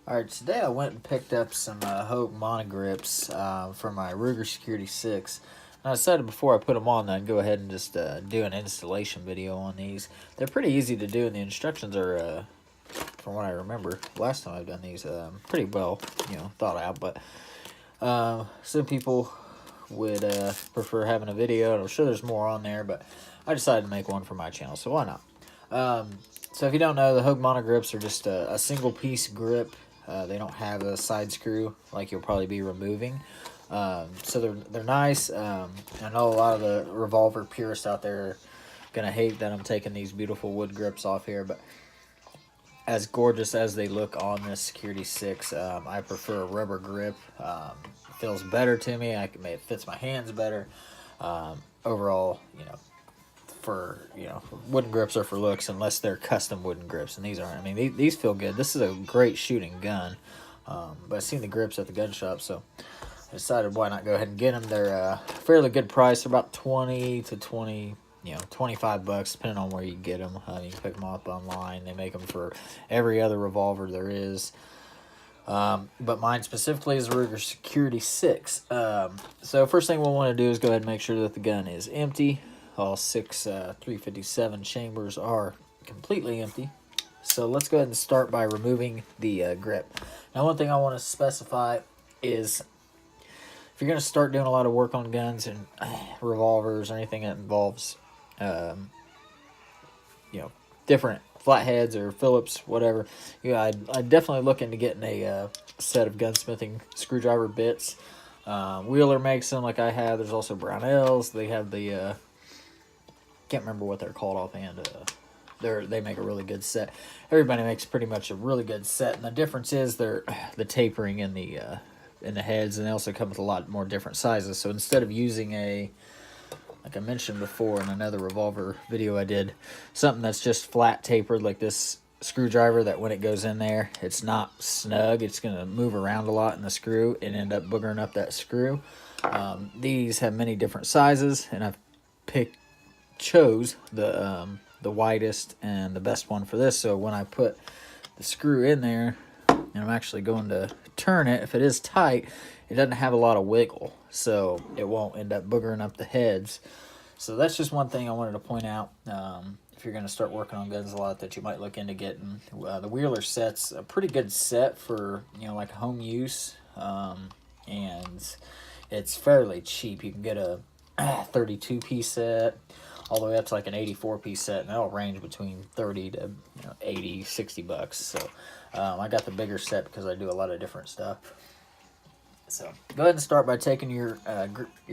Alright, today I went and picked up some Hogue Monogrips for my Ruger Security 6. And I decided before I put them on that I'd go ahead and just do an installation video on these. They're pretty easy to do, and the instructions are, from what I remember, last time I've done these, pretty well, thought out. But some people would prefer having a video, and I'm sure there's more on there, but I decided to make one for my channel, so why not? So if you don't know, the Hogue Monogrips are just a single piece grip. They don't have a side screw like you'll probably be removing. So they're nice. I know a lot of the revolver purists out there are going to hate that I'm taking these beautiful wood grips off here, but as gorgeous as they look on this Security 6, I prefer a rubber grip. It feels better to me. It fits my hands better. Overall, wooden grips are for looks unless they're custom wooden grips, and these aren't. I mean, these feel good. This is a great shooting gun, but I've seen the grips at the gun shop, so I decided why not go ahead and get them. They're fairly good price. They're about 20 to 25 bucks, depending on where you get them. You can pick them up online. They make them for every other revolver there is. But mine specifically is a Ruger Security 6. So first thing we'll want to do is go ahead and make sure that the gun is empty. All 6 .357 chambers are completely empty. So let's go ahead and start by removing the grip. Now, one thing I want to specify is if you're going to start doing a lot of work on guns and revolvers or anything that involves, different flatheads or Phillips, whatever, I'd definitely look into getting a set of gunsmithing screwdriver bits. Wheeler makes them like I have. There's also Brownells. They have the can't remember what they're called offhand. They make a really good set. Everybody makes pretty much a really good set, and the difference is the tapering in the heads, and they also come with a lot more different sizes. So instead of using like I mentioned before in another revolver video I did, something that's just flat tapered like this screwdriver, that when it goes in there, it's not snug. It's going to move around a lot in the screw and end up boogering up that screw. These have many different sizes, and I've chose the widest and the best one for this. So when I put the screw in there and I'm actually going to turn it, if it is tight, it doesn't have a lot of wiggle, so it won't end up boogering up the heads. So that's just one thing I wanted to point out. If you're going to start working on guns a lot, that you might look into getting. The Wheeler set's a pretty good set for like home use, and it's fairly cheap. You can get a 32-piece set all the way up to like an 84-piece set, and that'll range between 30 to 80, 60 bucks. So I got the bigger set because I do a lot of different stuff. So go ahead and start by taking your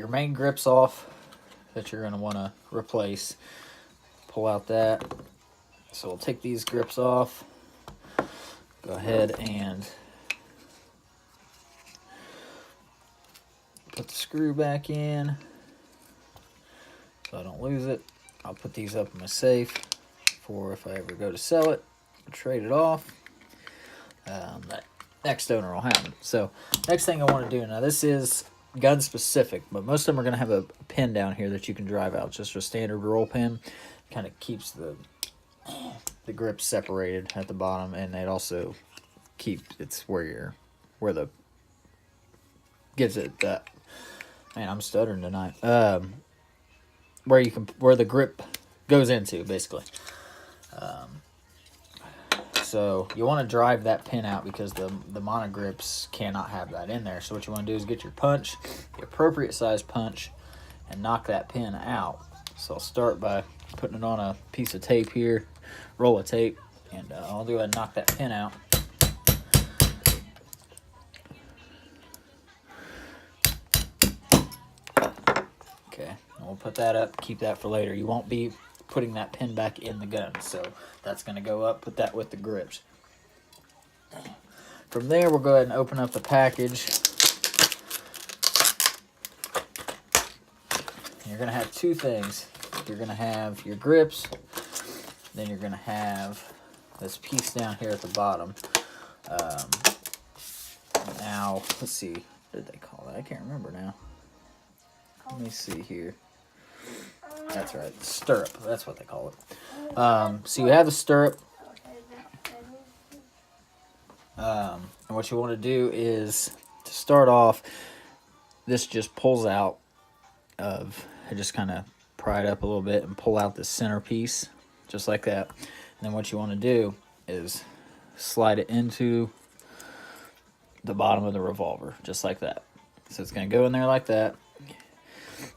main grips off that you're going to want to replace. Pull out that. So we'll take these grips off. Go ahead and put the screw back in so I don't lose it. I'll put these up in my safe for if I ever go to sell it or trade it off. That next owner will have it. So next thing I want to do, now this is gun specific, but most of them are going to have a pin down here that you can drive out, just a standard roll pin. Kind of keeps the grip separated at the bottom, and it also it's where the gives it that, man, I'm stuttering tonight, where the grip goes into, basically. So you want to drive that pin out because the monogrips cannot have that in there. So what you want to do is get your punch, the appropriate size punch, and knock that pin out. So I'll start by putting it on a piece of tape here, roll of tape, and I'll go ahead and knock that pin out. Okay, and we'll put that up, keep that for later. You won't be putting that pin back in the gun, so that's going to go up. Put that with the grips. From there, we'll go ahead and open up the package. You're going to have two things. You're going to have your grips, then you're going to have this piece down here at the bottom. Now, let's see, what did they call that? I can't remember now. Let me see here. That's right, stirrup. That's what they call it. So you have the stirrup. And what you want to do is, to start off, this just pulls out of, I just kind of pry it up a little bit and pull out the center piece, just like that. And then what you want to do is slide it into the bottom of the revolver, just like that. So it's going to go in there like that,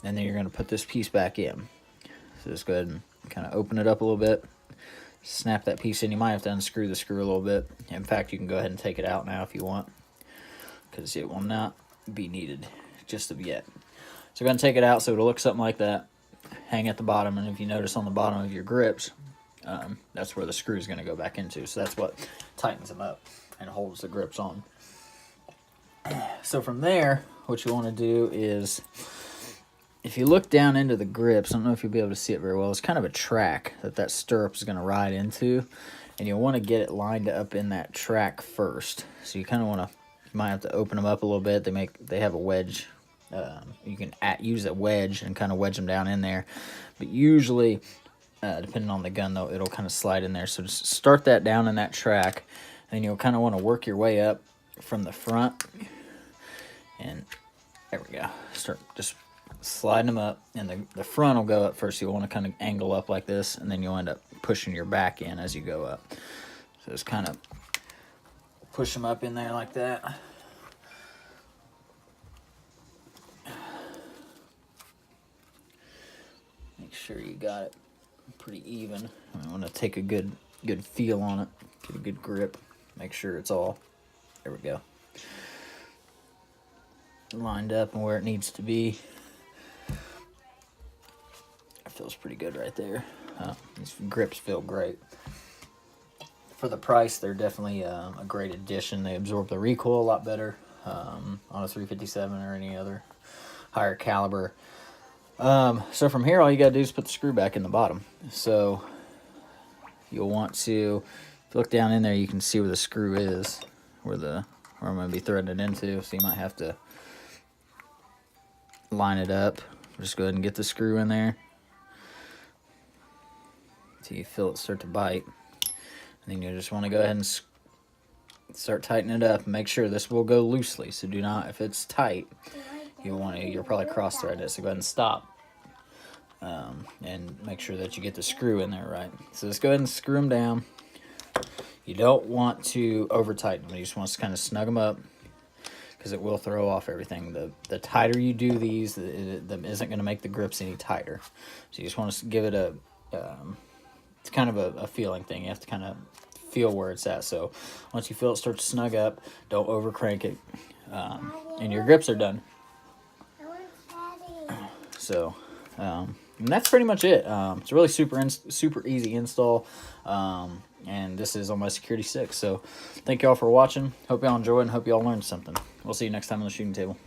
and then you're going to put this piece back in. So just go ahead and kind of open it up a little bit, snap that piece in. You might have to unscrew the screw a little bit. In fact, you can go ahead and take it out now if you want, because it will not be needed just of yet. So we're going to take it out so it'll look something like that, hang at the bottom, and if you notice on the bottom of your grips, that's where the screw is going to go back into. So that's what tightens them up and holds the grips on. So from there, what you want to do is, if you look down into the grips, I don't know if you'll be able to see it very well, it's kind of a track that stirrup is going to ride into, and you'll want to get it lined up in that track first. So you kind of want to, you might have to open them up a little bit. They have a wedge. You can use a wedge and kind of wedge them down in there, but usually, depending on the gun though, it'll kind of slide in there. So just start that down in that track, and you'll kind of want to work your way up from the front, and there we go. Start just sliding them up, and the front will go up first. You'll want to kind of angle up like this, and then you'll end up pushing your back in as you go up. So just kind of push them up in there like that. Make sure you got it pretty even. I want to take a good feel on it, get a good grip, make sure it's all, there we go, lined up and where it needs to be. It feels pretty good right there. These grips feel great. For the price, they're definitely a great addition. They absorb the recoil a lot better on a 357 or any other higher caliber. So from here, all you gotta do is put the screw back in the bottom. So you'll want to, if you look down in there, you can see where the screw is, where I'm gonna be threading it into. So you might have to line it up. Just go ahead and get the screw in there until you feel it start to bite. And then you just want to go ahead and start tightening it up. Make sure this will go loosely. So do not, if it's tight, you'll probably cross thread it. So go ahead and stop. And make sure that you get the screw in there right. So just go ahead and screw them down. You don't want to over tighten them. You just want to kind of snug them up, because it will throw off everything. The tighter you do these, it isn't going to make the grips any tighter. So you just want to give it it's kind of a feeling thing. You have to kind of feel where it's at. So once you feel it start to snug up, don't over crank it, and your grips are done. So and that's pretty much it. It's a really super easy install, and this is on my Security 6. So thank y'all for watching. Hope y'all enjoyed and hope y'all learned something. We'll see you next time on the shooting table.